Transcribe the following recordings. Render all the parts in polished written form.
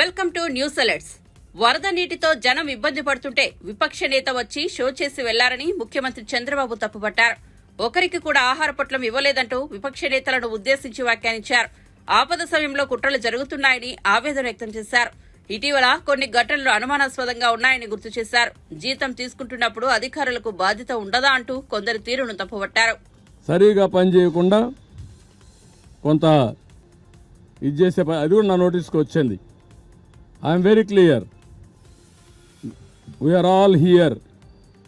Welcome to news alerts. వరద నీటితో జనం ఇబ్బంది పడుతుంటే విపక్ష నేత వచ్చి షో చేసి వెళ్లారని ముఖ్యమంత్రి చంద్రబాబు తప్పుపట్టారు. ఒకరికి కూడా ఆహార పొట్లం ఇవ్వలేదంటూ విపక్ష నేతలను ఉద్దేశించి వ్యాఖ్యానించారు. ఆపద సమయంలో కుట్రలు జరుగుతున్నాయని ఆవేదన వ్యక్తం చేశారు. ఇటీవల కొన్ని ఘటనలు అనుమానాస్పదంగా ఉన్నాయని గుర్తు చేశారు. జీతం తీసుకుంటున్నప్పుడు అధికారులకు బాధ్యత ఉండదా అంటూ కొందరి తీరును తప్పుపట్టారు. సరిగా పనిచేయకుండా కొంత ఇది చేసే అది కూడా నా నోటీస్కి వచ్చింది. I am very clear, we are all here.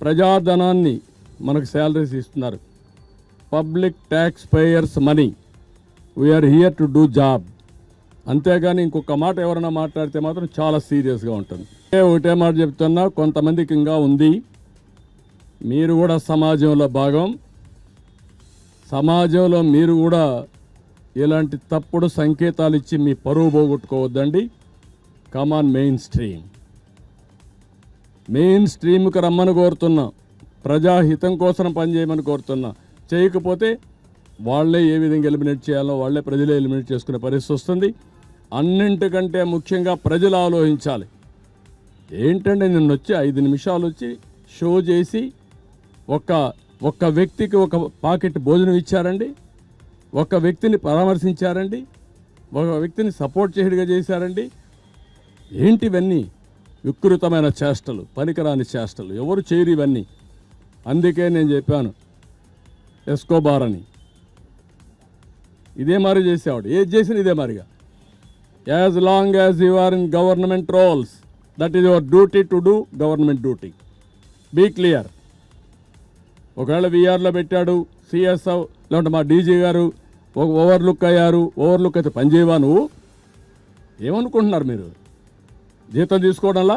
ప్రజాధనాన్ని మనకు శాలరీస్ ఇస్తున్నారు, public tax payers money. We are here to do job. అంతేగాని ఇంకొక మాట ఎవరైనా మాట్లాడితే మాత్రం చాలా సీరియస్గా ఉంటుంది. ఒకటే మాట చెప్తున్నా, కొంతమందికి ఇంకా ఉంది. మీరు కూడా సమాజంలో భాగం. సమాజంలో మీరు కూడా ఇలాంటి తప్పుడు సంకేతాలు ఇచ్చి మీ పరువు పోగొట్టుకోవద్దండి. కమాన్ మెయిన్ స్ట్రీమ్కి రమ్మని కోరుతున్నా. ప్రజాహితం కోసం పనిచేయమని కోరుతున్నా. చేయకపోతే వాళ్లే ఏ విధంగా ఎలిమినేట్ చేయాలో వాళ్లే ప్రజలే ఎలిమినేట్ చేసుకునే పరిస్థితి వస్తుంది. అన్నింటికంటే ముఖ్యంగా ప్రజలు ఆలోచించాలి. ఏంటంటే నిన్న వచ్చి 5 నిమిషాలు వచ్చి షో చేసి ఒక్క వ్యక్తికి ఒక పాకెట్ భోజనం ఇచ్చారండి, ఒక వ్యక్తిని పరామర్శించారండి, ఒక వ్యక్తిని సపోర్ట్ చేయడిగా చేశారండి. ఏంటివన్నీ? వికృతమైన చేష్టలు, పనికిరాని చేష్టలు. ఎవరు చేయరు ఇవన్నీ. అందుకే నేను చెప్పాను ఎస్కోబార్ అని. ఇదే మరి చేసేవాడు, ఏది చేసిన ఇదే మరిగా. As long as you are in government roles, that is your duty to do government duty. Be clear. ఒకవేళ వీఆర్లో పెట్టాడు సిఎస్ఓ, లేదంటే మా డీజీ గారు ఓవర్లుక్ అయ్యారు, ఓవర్లుక్ అయితే పనిచేయవా నువ్వు? ఏమనుకుంటున్నారు మీరు? జీతం తీసుకోవడంలా?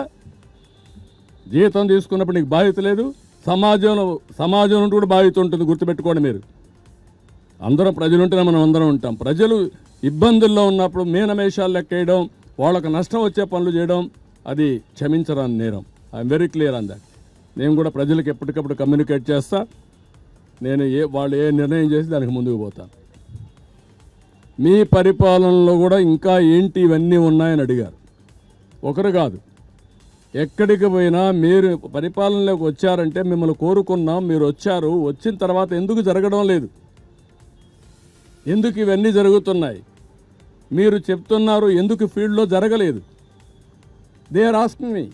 జీతం తీసుకున్నప్పుడు నీకు బాధ్యత లేదు. సమాజం నుండి కూడా బాధ్యత ఉంటుంది, గుర్తుపెట్టుకోండి. మీరు అందరం ప్రజలు ఉంటేనే మనం అందరం ఉంటాం. ప్రజలు ఇబ్బందుల్లో ఉన్నప్పుడు మీనమేషాలు లెక్కేయడం, వాళ్ళకు నష్టం వచ్చే పనులు చేయడం అది క్షమించరాని నేరం. I'm very clear on that. నేను కూడా ప్రజలకు ఎప్పటికప్పుడు కమ్యూనికేట్ చేస్తా. నేను వాళ్ళు ఏ నిర్ణయం చేసి దానికి ముందుకు పోతాను. మీ పరిపాలనలో కూడా ఇంకా ఏంటి ఇవన్నీ ఉన్నాయని అడిగారు. ఒకరు కాదు, ఎక్కడికి పోయినా మీరు పరిపాలనలోకి వచ్చారంటే మిమ్మల్ని కోరుకున్నాం, మీరు వచ్చారు. వచ్చిన తర్వాత ఎందుకు జరగడం లేదు? ఎందుకు ఇవన్నీ జరుగుతున్నాయి? మీరు చెప్తున్నారు, ఎందుకు ఫీల్డ్లో జరగలేదు? They are asking me.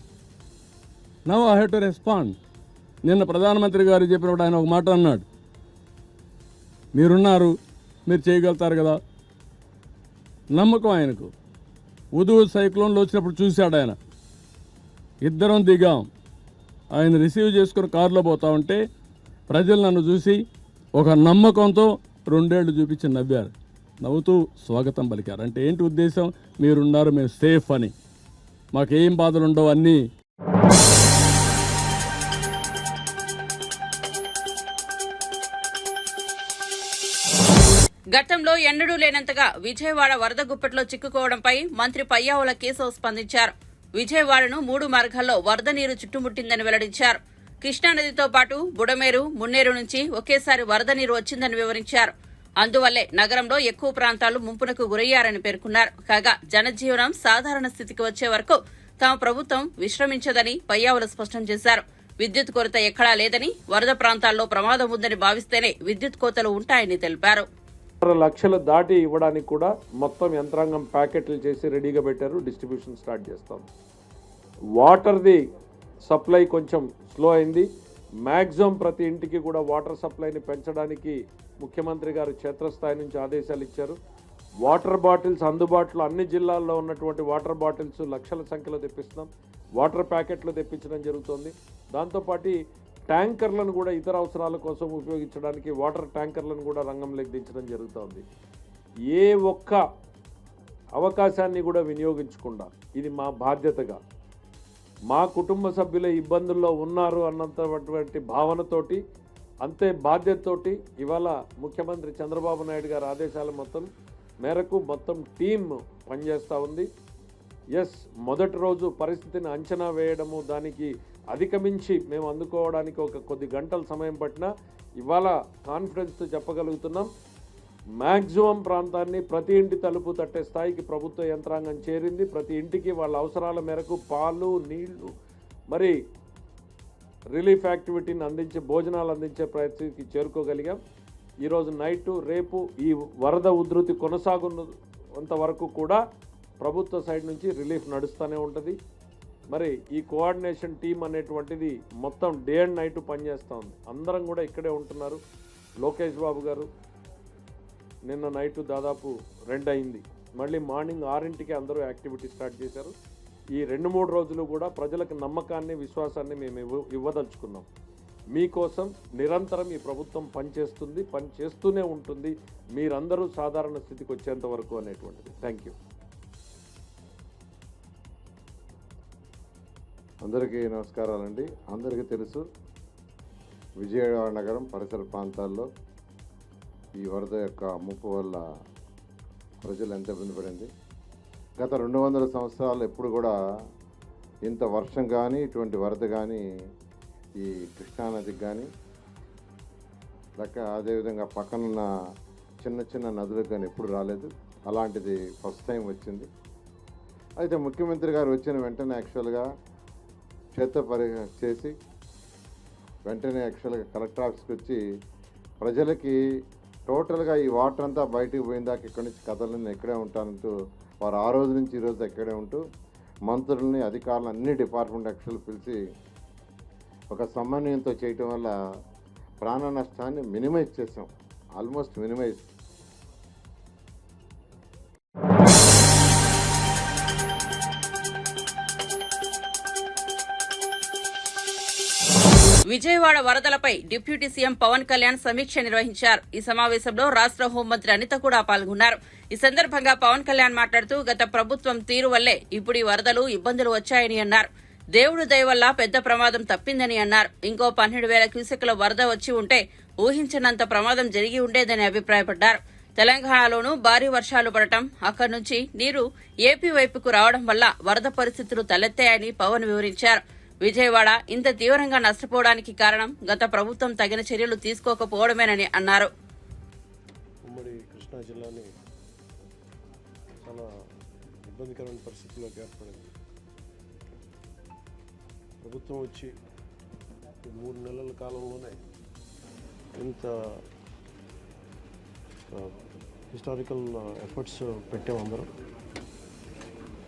Now I have to respond. నిన్న ప్రధానమంత్రి గారు చెప్పినప్పుడు ఆయన ఒక మాట అన్నాడు, మీరున్నారు, మీరు చేయగలుగుతారు కదా. నమ్మకం ఆయనకు. ఉదూ సైక్లోన్లో వచ్చినప్పుడు చూశాడు ఆయన. ఇద్దరం దిగాం. ఆయన రిసీవ్ చేసుకుని కారులో పోతా ఉంటే ప్రజలు నన్ను చూసి ఒక నమ్మకంతో 2 ఏళ్ళు చూపించి నవ్వారు. నవ్వుతూ స్వాగతం పలికారు. అంటే ఏంటి ఉద్దేశం? మీరున్నారు, మేము సేఫ్ అని, మాకేం బాధలు ఉండవు అన్నీ. గతంలో ఎన్నడూ లేనంతగా విజయవాడ వరద గుప్పెట్లో చిక్కుకోవడంపై మంత్రి పయ్యావుల కేశవ్ స్పందించారు. విజయవాడను 3 మార్గాల్లో వరద నీరు చుట్టుముట్టిందని వెల్లడించారు. కృష్ణానదితో పాటు బుడమేరు, మున్నేరు నుంచి ఒకేసారి వరద నీరు వచ్చిందని వివరించారు. అందువల్లే నగరంలో ఎక్కువ ప్రాంతాలు ముంపునకు గురయ్యారని పేర్కొన్నారు. కాగా జనజీవనం సాధారణ స్థితికి వచ్చే వరకు తమ ప్రభుత్వం విశ్రమించదని పయ్యావుల స్పష్టం చేశారు. విద్యుత్ కొరత ఎక్కడా లేదని, వరద ప్రాంతాల్లో ప్రమాదం ఉందని భావిస్తేనే విద్యుత్ కోతలు ఉంటాయని తెలిపారు. 6 లక్షలు దాటి ఇవ్వడానికి కూడా మొత్తం యంత్రాంగం ప్యాకెట్లు చేసి రెడీగా పెట్టారు. డిస్ట్రిబ్యూషన్ స్టార్ట్ చేస్తాం. వాటర్ది సప్లై కొంచెం స్లో అయింది. మ్యాక్సిమం ప్రతి ఇంటికి కూడా వాటర్ సప్లైని పెంచడానికి ముఖ్యమంత్రి గారు క్షేత్రస్థాయి నుంచి ఆదేశాలు ఇచ్చారు. వాటర్ బాటిల్స్ అందుబాటులో అన్ని జిల్లాల్లో ఉన్నటువంటి వాటర్ బాటిల్స్ లక్షల సంఖ్యలో తెప్పిస్తున్నాం. వాటర్ ప్యాకెట్లు తెప్పించడం జరుగుతుంది. దాంతోపాటు ట్యాంకర్లను కూడా ఇతర అవసరాల కోసం ఉపయోగించడానికి వాటర్ ట్యాంకర్లను కూడా రంగంలోకి దించడం జరుగుతుంది. ఏ ఒక్క అవకాశాన్ని కూడా వినియోగించకుండా, ఇది మా బాధ్యతగా, మా కుటుంబ సభ్యుల ఇబ్బందుల్లో ఉన్నారు అన్నంతటువంటి భావనతోటి, అంతే బాధ్యతతోటి ఇవాళ ముఖ్యమంత్రి చంద్రబాబు నాయుడు గారి ఆదేశాల మేరకు మొత్తం టీం పనిచేస్తూ ఉంది. మొదటి రోజు పరిస్థితిని అంచనా వేయడము, దానికి అధిగమించి మేము అందుకోవడానికి కొద్ది గంటల సమయం పట్టినా ఇవాళ కాన్ఫిడెన్స్తో చెప్పగలుగుతున్నాం. మ్యాక్సిమం ప్రాంతాన్ని ప్రతి ఇంటి తలుపు తట్టే స్థాయికి ప్రభుత్వ యంత్రాంగం చేరింది. ప్రతి ఇంటికి వాళ్ళ అవసరాల మేరకు పాలు, నీళ్లు, మరి రిలీఫ్ యాక్టివిటీని అందించే, భోజనాలు అందించే ప్రయత్నానికి చేరుకోగలిగాం. ఈరోజు నైటు, రేపు ఈ వరద ఉధృతి కొనసాగున్నంత వరకు కూడా ప్రభుత్వ సైడ్ నుంచి రిలీఫ్ నడుస్తూనే ఉంటుంది. మరి ఈ కోఆర్డినేషన్ టీం అనేటువంటిది మొత్తం డే అండ్ నైట్ పనిచేస్తూ ఉంది. అందరం కూడా ఇక్కడే ఉంటున్నారు. లోకేష్ బాబు గారు నిన్న నైటు దాదాపు 2 అయింది, మళ్ళీ మార్నింగ్ 6ంటికి అందరూ యాక్టివిటీ స్టార్ట్ చేశారు. ఈ 2-3 రోజులు కూడా ప్రజలకు నమ్మకాన్ని, విశ్వాసాన్ని మేము ఇవ్వదలుచుకున్నాం. మీకోసం నిరంతరం ఈ ప్రభుత్వం పనిచేస్తుంది, పనిచేస్తూనే ఉంటుంది, మీరందరూ సాధారణ స్థితికి వచ్చేంత వరకు అనేటువంటిది. Thank you. అందరికీ నమస్కారాలండి. అందరికీ తెలుసు, విజయవాడ నగరం పరిసర ప్రాంతాల్లో ఈ వరద యొక్క ముప్పు వల్ల ప్రజలు ఎంత ఇబ్బంది పడింది. గత 200 సంవత్సరాలు ఎప్పుడు కూడా ఇంత వర్షం కానీ, ఇటువంటి వరద కానీ ఈ కృష్ణానదికి కానీ, లేక అదేవిధంగా పక్కనున్న చిన్న చిన్న నదులకు కానీ ఎప్పుడు రాలేదు. అలాంటిది ఫస్ట్ టైం వచ్చింది. అయితే ముఖ్యమంత్రి గారు వచ్చిన వెంటనే యాక్చువల్గా చేసి వెంటనే యాక్చువల్గా కలెక్టర్ ఆఫీస్కి వచ్చి ప్రజలకి టోటల్గా ఈ వాటర్ అంతా బయటికి పోయిందాక ఇక్కడి నుంచి కథలను ఇక్కడే ఉంటానంటూ వారు ఆ రోజు నుంచి ఈ రోజు ఇక్కడే ఉంటూ మంత్రుల్ని, అధికారులను, అన్ని డిపార్ట్మెంట్ యాక్చువల్ పిలిచి ఒక సమన్వయంతో చేయటం వల్ల ప్రాణ నష్టాన్ని మినిమైజ్ చేసాం, ఆల్మోస్ట్ మినిమైజ్. విజయవాడ వరదలపై డిప్యూటీ సీఎం పవన్ కళ్యాణ్ సమీక్ష నిర్వహించారు. ఈ సమావేశంలో రాష్ట్ర హోంమంత్రి అనిత కూడా పాల్గొన్నారు. ఈ సందర్భంగా పవన్ కళ్యాణ్ మాట్లాడుతూ గత ప్రభుత్వం తీరు వల్లే ఇప్పుడు ఈ వరదలు, ఇబ్బందులు వచ్చాయని అన్నారు. దేవుడి దయ వల్ల పెద్ద ప్రమాదం తప్పిందని అన్నారు. ఇంకో 12,000 క్యూసెక్కుల వరద వచ్చి ఉంటే ఊహించినంత ప్రమాదం జరిగి ఉండేదని అభిప్రాయపడ్డారు. తెలంగాణలోనూ భారీ వర్షాలు పడటం, అక్కడి నుంచి నీరు ఏపీ వైపుకు రావడం వల్ల వరద పరిస్థితులు తలెత్తాయని పవన్ వివరించారు. విజయవాడ ఇంత తీవ్రంగా నష్టపోవడానికి కారణం గత ప్రభుత్వం తగిన చర్యలు తీసుకోకపోవడమేనని అన్నారు. ఉమ్మడి కృష్ణా జిల్లాని చాలా ఇబ్బందికరమైన పరిస్థితుల్లోకి ఏర్పడింది. ప్రభుత్వం వచ్చి 3 నెలల కాలంలోనే ఇంత హిస్టారికల్ ఎఫర్ట్స్ పెట్టాము అందరం.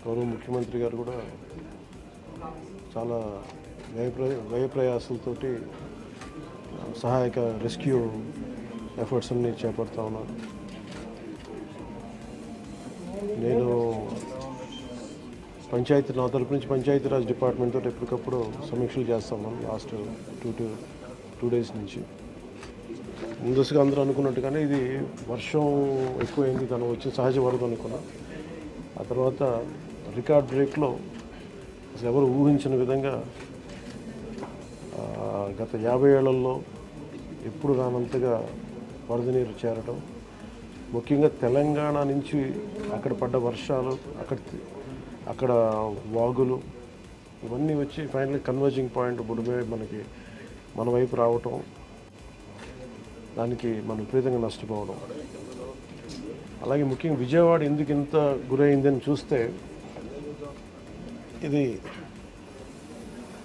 గౌరవ ముఖ్యమంత్రి గారు కూడా చాలా వ్యయప్రయాసాలతోటి సహాయక రెస్క్యూ ఎఫర్ట్స్ అన్ని చేపడతా ఉన్నాను. నేను నా తరపు నుంచి పంచాయతీరాజ్ డిపార్ట్మెంట్ తోటి ఎప్పటికప్పుడు సమీక్షలు చేస్తాను. లాస్ట్ 2 డేస్ నుంచి ముందస్తుగా అందరూ అనుకున్నట్టుగానే ఇది వర్షం ఎక్కువైంది, తను వచ్చిన సహజ వరద అనుకున్నా. ఆ తర్వాత రికార్డ్ బ్రేక్లో అసలు ఎవరు ఊహించిన విధంగా గత 50 ఏళ్లలో ఎప్పుడు రానంతగా వరద నీరు చేరడం, ముఖ్యంగా తెలంగాణ నుంచి అక్కడ పడ్డ వర్షాలు, అక్కడ వాగులు ఇవన్నీ వచ్చి ఫైనల్లీ కన్వర్జింగ్ పాయింట్ బుడమే మన వైపు రావటం, దానికి మనం విపరీతంగా నష్టపోవడం. అలాగే ముఖ్యంగా విజయవాడ ఎందుకు ఇంత గురైందని చూస్తే ఇది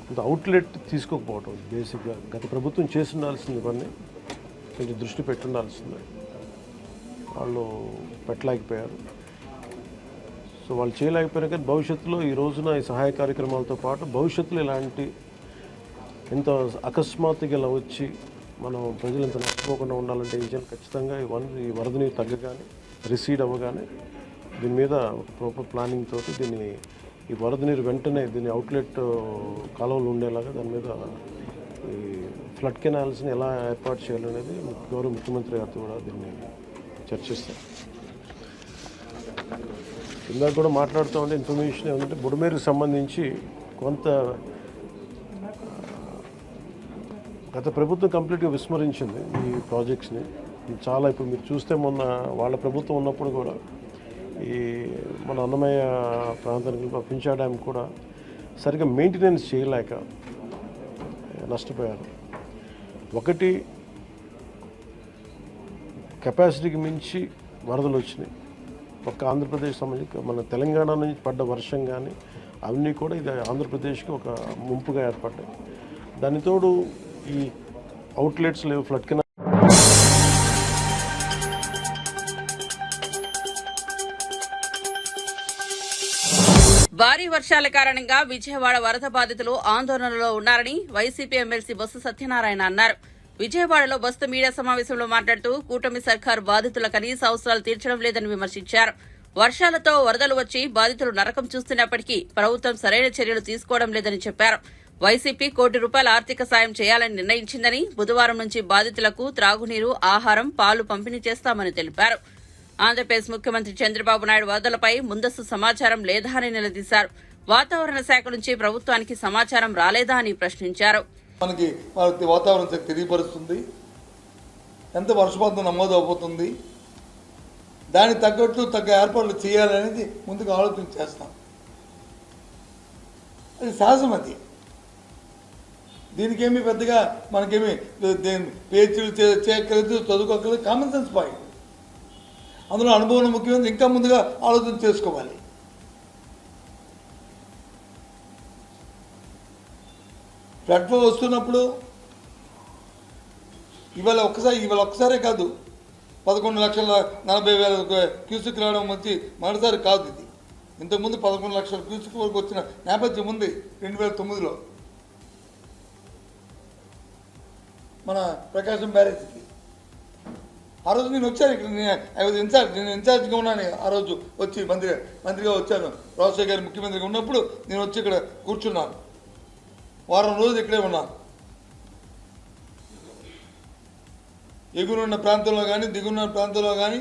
ఇంత అవుట్లెట్ తీసుకోకపోవటం. బేసిక్గా గత ప్రభుత్వం చేసి ఉండాల్సింది, ఇవన్నీ కొంచెం దృష్టి పెట్టుండాల్సింది, వాళ్ళు పెట్టలేకపోయారు. సో వాళ్ళు చేయలేకపోయారు. కానీ భవిష్యత్తులో ఈ రోజున ఈ సహాయ కార్యక్రమాలతో పాటు భవిష్యత్తులో ఇలాంటి ఎంత అకస్మాత్తుగా ఇలా వచ్చి మనం ప్రజలు ఇంత నష్టపోకుండా ఉండాలంటే ఏం చేయాలి? ఖచ్చితంగా ఈ వరద నీరు తగ్గగానే, రిసీడ్ అవ్వగానే దీని మీద ఒక ప్రాపర్ ప్లానింగ్ తోటి ఈ వరద నీరు వెంటనే దీని అవుట్లెట్ కాలువలు ఉండేలాగా దాని మీద ఈ ఫ్లడ్ కెనాల్స్ని ఎలా ఏర్పాటు చేయాలనేది గౌరవ ముఖ్యమంత్రి గారితో కూడా దీన్ని చర్చిస్తాం. ఇందాక కూడా మాట్లాడుతూ ఉంటే ఇన్ఫర్మేషన్ ఏమంటే బుడమేరుకు సంబంధించి కొంత గత ప్రభుత్వం కంప్లీట్గా విస్మరించింది ఈ ప్రాజెక్ట్స్ని. చాలా ఇప్పుడు మీరు చూస్తే మొన్న వాళ్ళ ప్రభుత్వం ఉన్నప్పుడు కూడా ఈ మన అన్నమయ్య ప్రాంతానికి పింఛా డ్యామ్ కూడా సరిగ్గా మెయింటెనెన్స్ చేయలేక నష్టపోయారు. ఒకటి కెపాసిటీకి మించి వరదలు వచ్చినాయి. ఒక్క ఆంధ్రప్రదేశ్ సంబంధించి మన తెలంగాణ నుంచి పడ్డ వర్షం కానీ అవన్నీ కూడా ఇది ఆంధ్రప్రదేశ్కి ఒక ముంపుగా ఏర్పడ్డాయి. దానితోడు ఈ అవుట్లెట్స్ లేవు, ఫ్లడ్ కింద భారీ వర్షాల కారణంగా విజయవాడ వరద బాధితులు ఆందోళనలో ఉన్నారని వైసీపీ ఎమ్మెల్సీ బొత్స సత్యనారాయణ అన్నారు. విజయవాడలో బస్తు మీడియా సమావేశంలో మాట్లాడుతూ కూటమి సర్కారు బాధితుల కనీస అవసరాలు తీర్చడం లేదని విమర్శించారు. వర్షాలతో వరదలు వచ్చి బాధితులు నరకం చూస్తున్నప్పటికీ ప్రభుత్వం సరైన చర్యలు తీసుకోవడం లేదని చెప్పారు. వైసీపీ ₹1 కోటి ఆర్థిక సాయం చేయాలని నిర్ణయించిందని, బుధవారం నుంచి బాధితులకు త్రాగునీరు, ఆహారం, పాలు పంపిణీ చేస్తామని తెలిపారు. ఆంధ్రప్రదేశ్ ముఖ్యమంత్రి చంద్రబాబు నాయుడు వరదలపై ముందస్తు సమాచారం లేదా అని నిలదీశారు. వాతావరణ శాఖ నుంచి ప్రభుత్వానికి సమాచారం రాలేదా అని ప్రశ్నించారు. మనకి వాతావరణ శాఖ తెలియపరుస్తుంది, ఎంత వర్షపాతం నమోదు అవబోతుంది, దానికి తగ్గట్టు ఏర్పాట్లు చేయాలనేది ముందుగా ఆలోచన చేస్తాం. అది సహజం. అది దీనికేమి పెద్దగా మనకేమి పేచీలు చేయక్కర్లేదు, చదువుకోక్కర్లేదు. Common sense point. అందులో అనుభవం ముఖ్యమైనది. ఇంకా ముందుగా ఆలోచన చేసుకోవాలి. ఫ్లడ్ ఫ్లో వస్తున్నప్పుడు ఇవాళ ఒక్కసారే కాదు, 11,40,000 క్యూసిక్ రావడం వచ్చి మరోసారి కాదు. ఇది ఇంతకుముందు 11 లక్షల క్యూసిక్ వరకు వచ్చిన నేపథ్యం ఉంది 2009లో మన ప్రకాశం బ్యారేజ్కి. ఆ రోజు నేను వచ్చాను ఇక్కడ, నేను ఇన్ఛార్జ్గా ఉన్నాను. ఆ రోజు వచ్చి మంత్రిగా వచ్చాను. రాజశేఖర్ గారు ముఖ్యమంత్రిగా ఉన్నప్పుడు నేను వచ్చి ఇక్కడ కూర్చున్నాను. వారం రోజులు ఇక్కడే ఉన్నాను. ఎగురున్న ప్రాంతంలో కానీ దిగున్న ప్రాంతంలో కానీ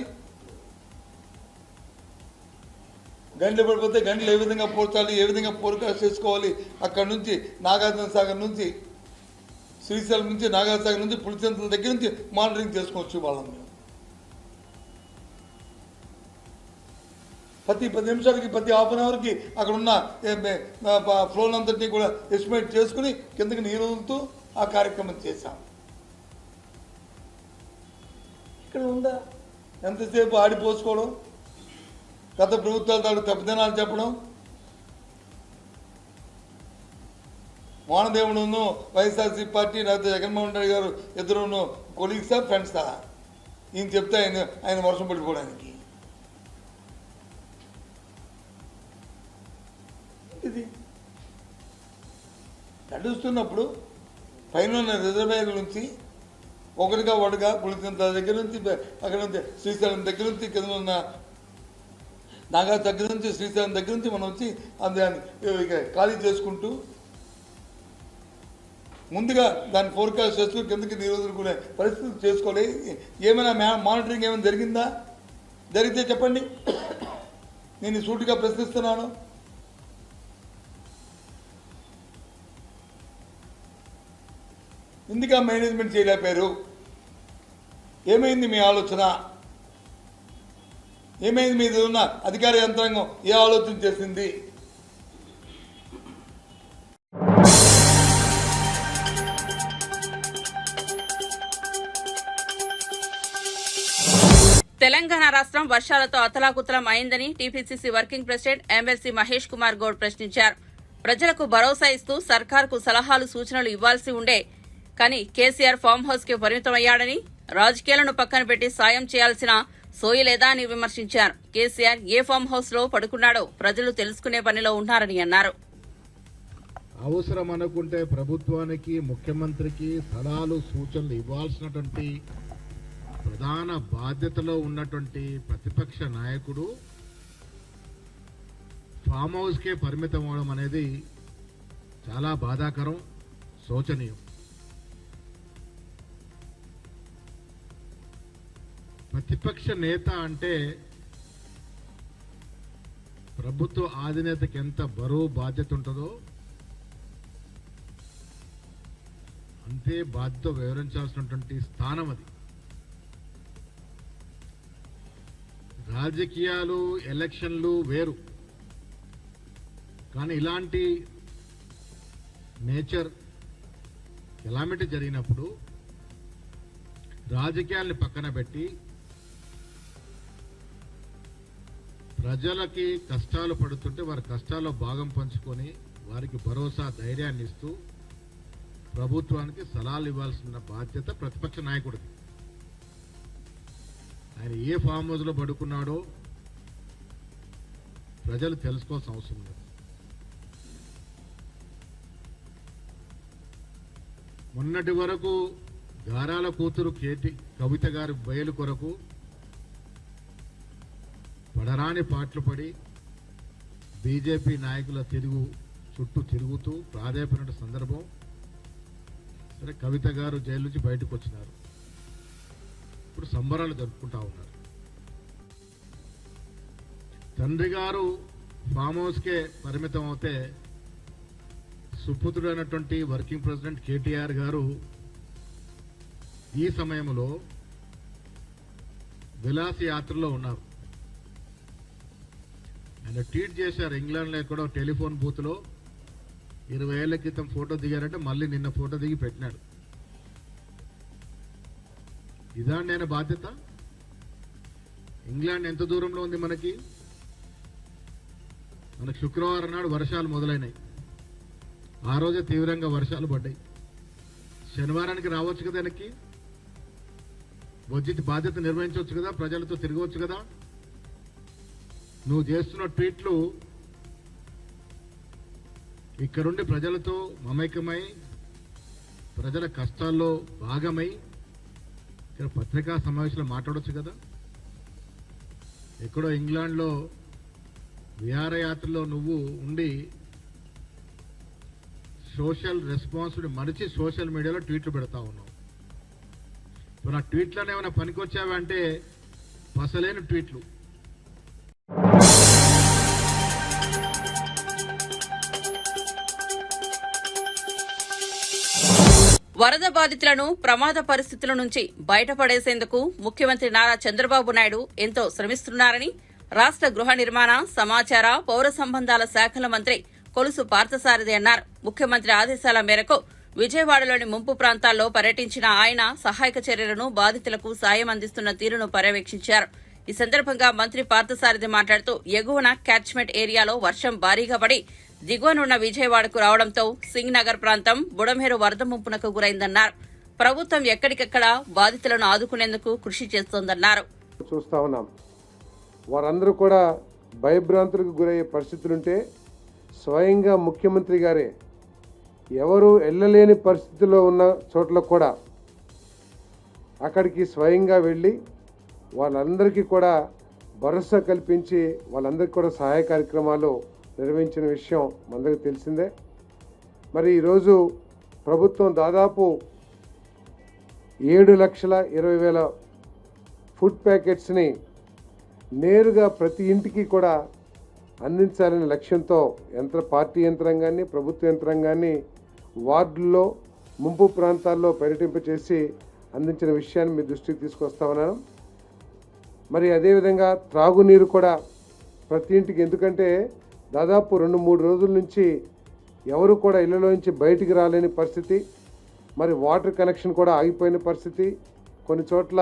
గంటలు పడిపోతే గంటలు ఏ విధంగా పోర్చాలి, ఏ విధంగా ఫోర్కాస్ట్ చేసుకోవాలి, అక్కడ నుంచి నాగార్జున సాగర్ నుంచి, శ్రీశైలం నుంచి, నాగార్జున సాగర్ నుంచి, పులిచెంతల దగ్గర నుంచి మానిటరింగ్ చేసుకోవచ్చు. వాళ్ళని ప్రతి 10 నిమిషాలకి, ప్రతి హాఫ్ అన్ అవర్కి అక్కడ ఉన్న ఫ్లోన్ అంతటినీ కూడా ఎస్టిమేట్ చేసుకుని కిందకి నీరు వదులుతూ ఆ కార్యక్రమం చేశాం. ఇక్కడ ఉందా ఎంతసేపు ఆడిపోసుకోవడం, గత ప్రభుత్వాలు తాడు తప్పిదనాలు చెప్పడం. వానదేవుడును వైఎస్ఆర్సీ పార్టీ లేకపోతే జగన్మోహన్ రెడ్డి గారు ఇద్దరును కొలీగ్సా, ఫ్రెండ్సా? ఈయన చెప్తే ఆయన వర్షం పడిపోవడానికి. ఇది నడుస్తున్నప్పుడు పైన ఉన్న రిజర్వాయర్ నుంచి ఒకటిగా పులిచెంతల దగ్గర నుంచి, అక్కడ నుంచి శ్రీశైలం దగ్గర నుంచి, కింద ఉన్న నాగార్జున దగ్గర నుంచి, శ్రీశైలం దగ్గర నుంచి మనం వచ్చి దాన్ని ఖాళీ చేసుకుంటూ ముందుగా దాన్ని ఫోర్కాస్ట్ చేస్తూ కిందకి నీరు వదులుకునే పరిస్థితి చేసుకోవాలి. ఏమైనా మానిటరింగ్ ఏమైనా జరిగిందా? జరిగితే చెప్పండి. నేను సూటిగా ప్రశ్నిస్తున్నాను. ఎందుకు మేనేజ్మెంట్ చేయలేకపోయారు? ఏమైంది మీ ఆలోచన? ఏమైంది మీద ఉన్న అధికార యంత్రాంగం ఏ ఆలోచన చేసింది? తెలంగాణ రాష్ట్రం వర్షాలతో అతలాకుతలం అయిందని TPCC working president MLC Mahesh Kumar Goud ప్రశ్నించారు. ప్రజలకు భరోసా ఇస్తూ సర్కారుకు సలహాలు, సూచనలు ఇవ్వాల్సి ఉండే, కానీ కేసీఆర్ ఫామ్ హౌస్ కి పరిమితమయ్యాడని, రాజకీయాలను పక్కన పెట్టి సాయం చేయాల్సిన సోయి లేదా అని విమర్శించారు. కేసీఆర్ ఏ ఫామ్ హౌస్ లో పడుకున్నాడో ప్రజలు తెలుసుకునే పనిలో ఉన్నారని అన్నారు. అవసరం అనుకుంటే ప్రభుత్వానికి, ముఖ్యమంత్రికి సలహాలు, సూచనలు ఇవ్వాల్సినటువంటి ప్రధాన బాధ్యతలో ఉన్నటువంటి ప్రతిపక్ష నాయకుడు ఫామ్ హౌస్కే పరిమితం అవడం అనేది చాలా బాధాకరం, శోచనీయం. ప్రతిపక్ష నేత అంటే ప్రభుత్వ అధినేతకి ఎంత బరువు బాధ్యత ఉంటుందో అంతే బాధ్యత వివరించాల్సినటువంటి స్థానం అది. రాజకీయాలు, ఎలక్షన్లు వేరు, కానీ ఇలాంటి నేచర్ కెలామిటీ జరిగినప్పుడు రాజకీయాల్ని పక్కన పెట్టి ప్రజలకి కష్టాలు పడుతుంటే వారి కష్టాల్లో భాగం పంచుకొని వారికి భరోసా ధైర్యాన్ని ఇస్తూ ప్రభుత్వానికి సలహాలు ఇవ్వాల్సిన బాధ్యత ప్రతిపక్ష నాయకుడిది. ఆయన ఏ ఫామ్ హౌస్లో పడుకున్నాడో ప్రజలు తెలుసుకోవాల్సిన అవసరం లేదు. మొన్నటి వరకు గారాల కూతురు కవిత గారి బయలు కొరకు పడరాని పాటలు పడి బీజేపీ నాయకుల చుట్టూ తిరుగుతూ ప్రాధాన్యపడిన సందర్భం. సరే, కవిత గారు జైలు నుంచి బయటకు వచ్చినారు, ఇప్పుడు సంబరాలు జరుపుకుంటా ఉన్నారు. తండ్రి గారు ఫామ్ హౌస్కే పరిమితం అవుతే సుపుత్రుడైనటువంటి వర్కింగ్ ప్రెసిడెంట్ కేటీఆర్ గారు ఈ సమయంలో విలాస యాత్రలో ఉన్నారు. ఆయన ట్వీట్ చేశారు, ఇంగ్లాండ్లో ఎక్కడో టెలిఫోన్ బూత్లో 20 ఏళ్ల క్రితం ఫోటో దిగారంటే మళ్ళీ నిన్న ఫోటో దిగి పెట్టినాడు. ఇదా నేను బాధ్యత? ఇంగ్లాండ్ ఎంత దూరంలో ఉంది మనకి? మనకు శుక్రవారం నాడు వర్షాలు మొదలైనాయి. ఆ రోజే తీవ్రంగా వర్షాలు పడ్డాయి. శనివారానికి రావచ్చు కదా, వెనక్కి వచ్చి బాధ్యత నిర్వహించవచ్చు కదా, ప్రజలతో తిరగవచ్చు కదా. నువ్వు చేస్తున్న ట్వీట్లు ఇక్కడుండి ప్రజలతో మమైకమై ప్రజల కష్టాల్లో భాగమై ఇక్కడ పత్రికా సమావేశంలో మాట్లాడవచ్చు కదా. ఎక్కడో ఇంగ్లాండ్లో విహారయాత్రలో నువ్వు ఉండి సోషల్ రెస్పాన్సిబిలిటీ మరిచి సోషల్ మీడియాలో ట్వీట్లు పెడతా ఉన్నావు. మరి ఆ ట్వీట్లను ఏమైనా పనికొచ్చావా అంటే పసలేని ట్వీట్లు. వరద బాధితులను ప్రమాద పరిస్థితుల నుంచి బయటపడేసేందుకు ముఖ్యమంత్రి నారా చంద్రబాబు నాయుడు ఎంతో శ్రమిస్తున్నారని రాష్ట్ర గృహ నిర్మాణ, సమాచార, పౌర సంబంధాల శాఖల మంత్రి కొలుసు పార్థసారథి అన్నారు. ముఖ్యమంత్రి ఆదేశాల మేరకు విజయవాడలోని ముంపు ప్రాంతాల్లో పర్యటించిన ఆయన సహాయక చర్యలను, బాధితులకు సాయం అందిస్తున్న తీరును పర్యవేక్షించారు. ఈ సందర్భంగా మంత్రి పార్థసారథి మాట్లాడుతూ ఎగువన క్యాచ్మెంట్ ఏరియాలో వర్షం భారీగా పడి దిగువనున్న విజయవాడకు రావడంతో సింగ్ నగర్ ప్రాంతం బుడమేరు వరద ముంపునకు గురైందన్నారు. ప్రభుత్వం ఎక్కడికెక్కడ బాధితులను ఆదుకునేందుకు కృషి చేస్తోందన్నారు. చూస్తా ఉన్నాం, వారందరూ కూడా భయభ్రాంతులకు గురయ్యే పరిస్థితులుంటే స్వయంగా ముఖ్యమంత్రి గారే ఎవరు వెళ్ళలేని పరిస్థితుల్లో ఉన్న చోట్ల కూడా అక్కడికి స్వయంగా వెళ్ళి వాళ్ళందరికీ కూడా భరోసా కల్పించి వాళ్ళందరికీ కూడా సహాయ కార్యక్రమాలు నిర్వహించిన విషయం మనందరికీ తెలిసిందే. మరి ఈరోజు ప్రభుత్వం దాదాపు 7,20,000 ఫుడ్ ప్యాకెట్స్ని నేరుగా ప్రతి ఇంటికి కూడా అందించాలనే లక్ష్యంతో పార్టీ యంత్రాంగాన్ని, ప్రభుత్వ యంత్రాంగాన్ని వార్డుల్లో, ముంపు ప్రాంతాల్లో పర్యటింపచేసి అందించిన విషయాన్ని మీ దృష్టికి తీసుకొస్తా ఉన్నాను. మరి అదేవిధంగా త్రాగునీరు కూడా ప్రతి ఇంటికి, ఎందుకంటే దాదాపు 2-3 రోజుల నుంచి ఎవరు కూడా ఇళ్లలో నుంచి బయటికి రాలేని పరిస్థితి, మరి వాటర్ కనెక్షన్ కూడా ఆగిపోయిన పరిస్థితి, కొన్ని చోట్ల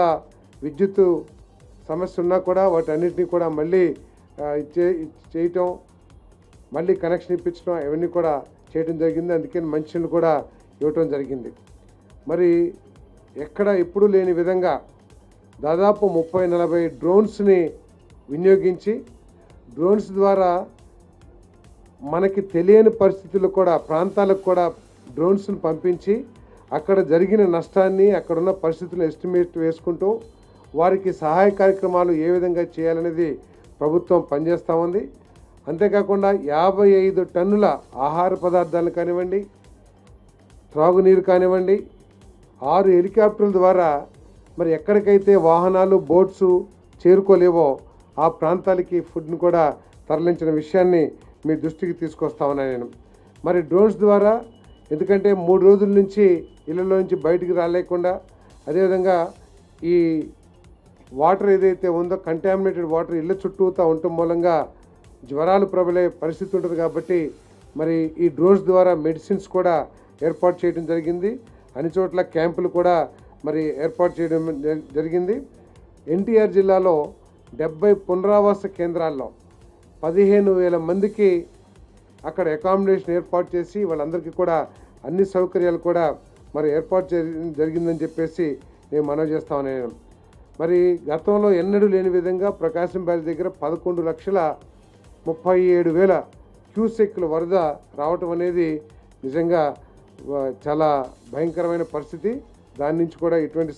విద్యుత్ సమస్య ఉన్నా కూడా వాటన్నిటినీ కూడా మళ్ళీ చేయటం, మళ్ళీ కనెక్షన్ ఇప్పించడం, ఇవన్నీ కూడా చేయడం జరిగింది. అందుకని మంచినీళ్ళు కూడా ఇవ్వటం జరిగింది. మరి ఎక్కడ ఎప్పుడూ లేని విధంగా దాదాపు 30-40 డ్రోన్స్ని వినియోగించి, డ్రోన్స్ ద్వారా మనకి తెలియని పరిస్థితులు కూడా ప్రాంతాలకు కూడా డ్రోన్స్ని పంపించి అక్కడ జరిగిన నష్టాన్ని, అక్కడున్న పరిస్థితులను ఎస్టిమేట్ వేసుకుంటూ వారికి సహాయ కార్యక్రమాలు ఏ విధంగా చేయాలనేది ప్రభుత్వం పనిచేస్తూ ఉంది. అంతేకాకుండా 55 టన్నుల ఆహార పదార్థాలను కానివ్వండి, త్రాగునీరు కానివ్వండి, 6 హెలికాప్టర్ల ద్వారా మరి ఎక్కడికైతే వాహనాలు, బోట్స్ చేరుకోలేవో ఆ ప్రాంతాలకి ఫుడ్ని కూడా తరలించిన విషయాన్ని మీ దృష్టికి తీసుకొస్తా ఉన్నాను నేను. మరి డ్రోన్స్ ద్వారా, ఎందుకంటే 3 రోజుల నుంచి ఇళ్లలో నుంచి బయటికి రాలేకుండా, అదేవిధంగా ఈ వాటర్ ఏదైతే ఉందో కంటామినేటెడ్ వాటర్ ఇళ్ళ చుట్టూతా ఉండటం మూలంగా జ్వరాలు ప్రబలే పరిస్థితి ఉంటుంది. కాబట్టి మరి ఈ డ్రోన్స్ ద్వారా మెడిసిన్స్ కూడా ఏర్పాటు చేయడం జరిగింది. అన్ని చోట్ల క్యాంపులు కూడా మరి ఏర్పాటు చేయడం జరిగింది. ఎన్టీఆర్ జిల్లాలో 70 పునరావాస కేంద్రాల్లో 15,000 మందికి అక్కడ అకామిడేషన్ ఏర్పాటు చేసి వాళ్ళందరికీ కూడా అన్ని సౌకర్యాలు కూడా మరి ఏర్పాటు జరిగిందని చెప్పేసి నేను మనవి చేస్తామని. మరి గతంలో ఎన్నడూ లేని విధంగా ప్రకాశం బ్యారేజ్ దగ్గర 11,37,000 క్యూసెక్ల వరద రావటం అనేది నిజంగా చాలా భయంకరమైన పరిస్థితి. దాని నుంచి కూడా ఇటువంటి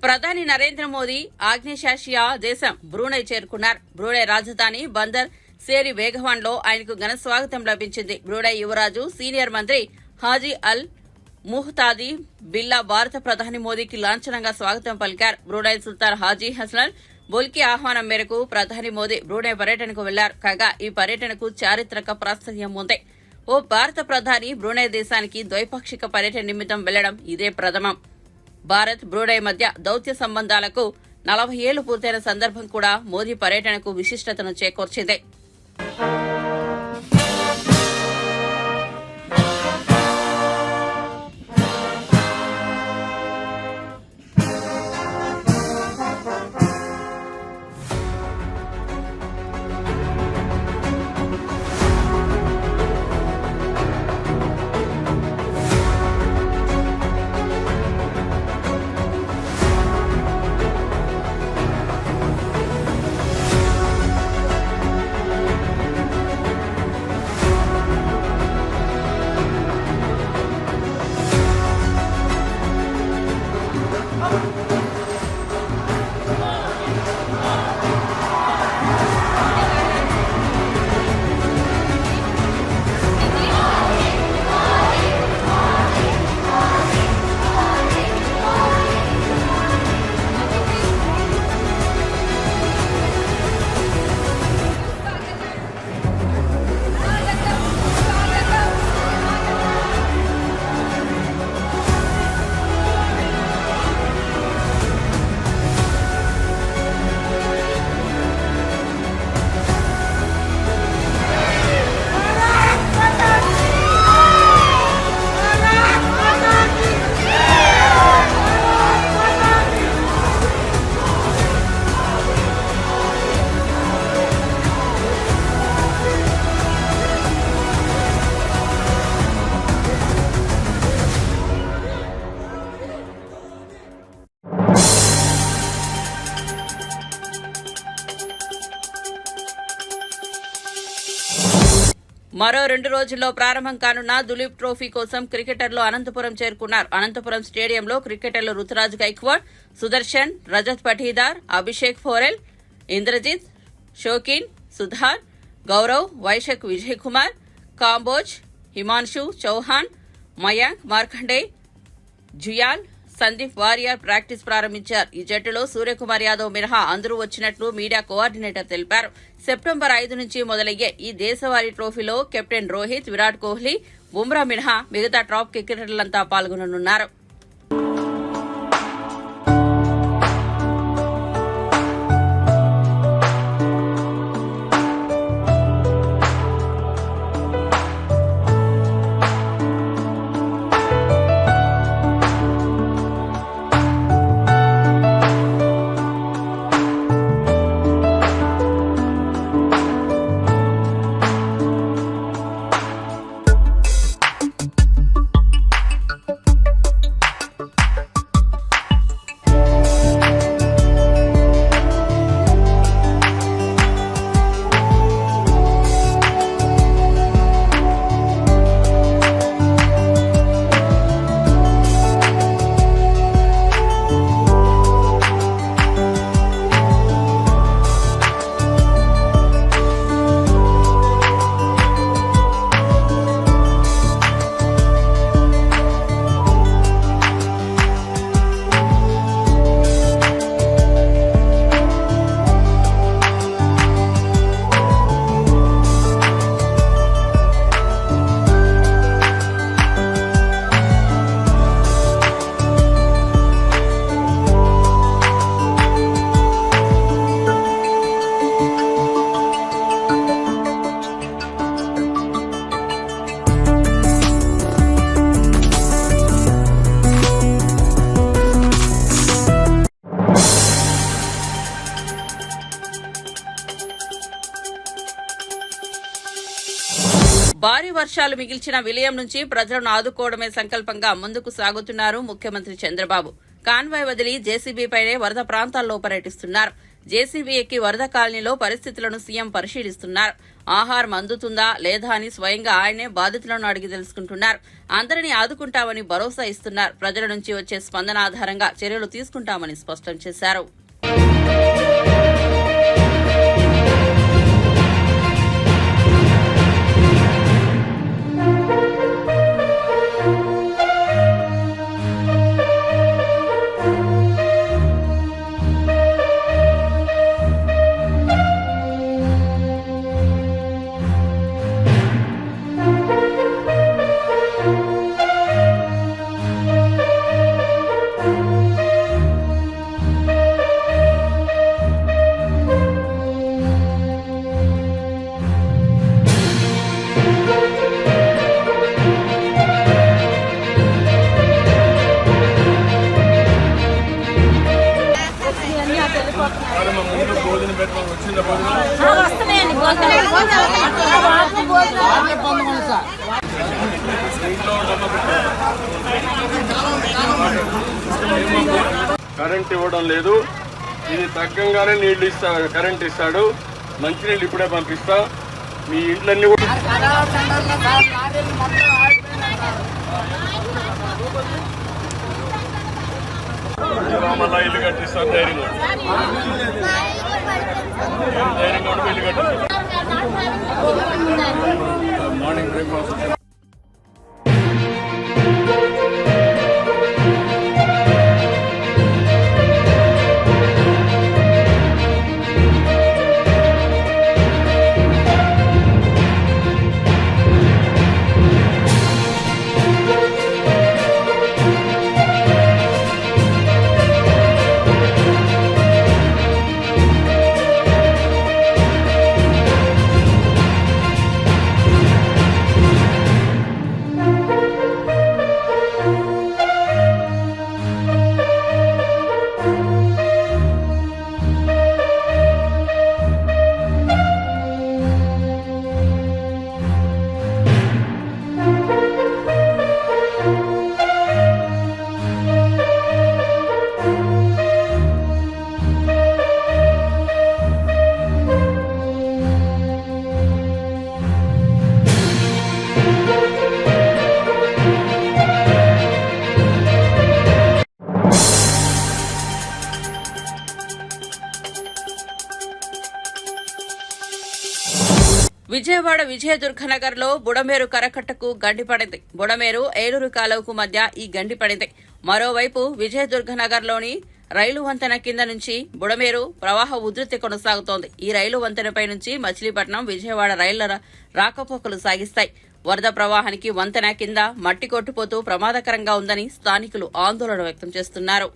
ప్రధాని నరేంద్ర మోదీ ఆగ్నేయాసియా దేశం బ్రూనై చేరుకున్నారు. బ్రూనై రాజధాని బందర్ సేరి బేగవాన్ లో ఆయనకు ఘన స్వాగతం లభించింది. బ్రూనై యువరాజు సీనియర్ మంత్రి హాజీ అల్ ముహ్తాదీ బిల్లా భారత ప్రధాని మోదీకి లాంఛనంగా స్వాగతం పలికారు. బ్రూనై సుల్తాన్ హాజీ హసన్ బొల్కి ఆహ్వానం మేరకు ప్రధాని మోదీ బ్రూనై పర్యటనకు వెళ్లారు. కాగా ఈ పర్యటనకు చారిత్రక ప్రాశస్త్యం ఉంది. ఓ భారత ప్రధాని బ్రూనై దేశానికి ద్వైపాక్షిక పర్యటన నిమిత్తం వెళ్లడం ఇదే ప్రథమం. భారత్ బ్రూనై మధ్య దౌత్య సంబంధాలకు 40 ఏళ్లు పూర్తయిన సందర్భం కూడా మోదీ పర్యటనకు విశిష్టతను చేకూర్చింది. మరో 2 రోజుల్లో ప్రారంభం కానున్న దులీప్ ట్రోఫీ కోసం క్రికెటర్లు అనంతపురం చేరుకున్నారు. అనంతపురం స్టేడియంలో క్రికెటర్లు రుతురాజ్ గైక్వాడ్, సుదర్శన్, రజత్ పఠీదార్, అభిషేక్ ఫోరెల్, ఇంద్రజిత్, షోకిన్, సుధార్, గౌరవ్, వైశక్ విజయ్ కుమార్, కాంబోజ్, హిమాన్షు చౌహాన్, మయాంక్ మార్కండే, జుయాల్, సందీప్ వారియర్ ప్రాక్టీస్ ప్రారంభించారు. ఈ జట్టులో సూర్యకుమార్ యాదవ్ మినహా అందరూ వచ్చినట్లు మీడియా కోఆర్డినేటర్ తెలిపారు. సెప్టెంబర్ 5 నుంచి మొదలయ్యే ఈ దేశవాళీ ట్రోఫీలో కెప్టెన్ రోహిత్, విరాట్ కోహ్లీ, బుమ్రా మినహా మిగతా టాప్ క్రికెటర్లంతా పాల్గొననున్నారు. భారీ వర్షాలు మిగిల్చిన విలయం నుంచి ప్రజలను ఆదుకోవడమే సంకల్పంగా ముందుకు సాగుతున్నారు ముఖ్యమంత్రి చంద్రబాబు. కాన్వాయ్ వదిలి జేసీబీపైనే వరద ప్రాంతాల్లో పర్యటిస్తున్నారు. జేసీబీ ఎక్కి వరద కాలనీలో పరిస్థితులను సీఎం పరిశీలిస్తున్నారు. ఆహారం అందుతుందా లేదా అని స్వయంగా ఆయనే బాధితులను అడిగి తెలుసుకుంటున్నారు. అందరినీ ఆదుకుంటామని భరోసా ఇస్తున్నారు. ప్రజల నుంచి వచ్చే స్పందన ఆధారంగా చర్యలు తీసుకుంటామని స్పష్టం చేశారు. కరెంట్ ఇవ్వడం లేదు. ఇది తగ్గంగానే నీళ్లు ఇస్తాడు, కరెంట్ ఇస్తాడు. మంచినీళ్ళు ఇప్పుడే పంపిస్తా. మీ ఇంట్లన్నీ కూడా మళ్ళా ఇల్లు కట్టిస్తాను. ధైర్యంగా ఇల్లు కట్టిస్తాను. Morning breakfast. విజయవాడ విజయదుర్గనగర్ లో బుడమేరు కరకట్టకు గండి పడింది. బుడమేరు ఏలూరు కాలువకు మధ్య ఈ గండి పడింది. మరోవైపు విజయదుర్గనగర్ లోని రైలు వంతెన కింద నుంచి బుడమేరు ప్రవాహ ఉధృతి కొనసాగుతోంది. ఈ రైలు వంతెనపై నుంచి మచిలీపట్నం విజయవాడ రైళ్ల రాకపోకలు సాగిస్తాయి. వరద ప్రవాహానికి వంతెన కింద మట్టి కొట్టుపోతూ ప్రమాదకరంగా ఉందని స్థానికులు ఆందోళన వ్యక్తం చేస్తున్నారు.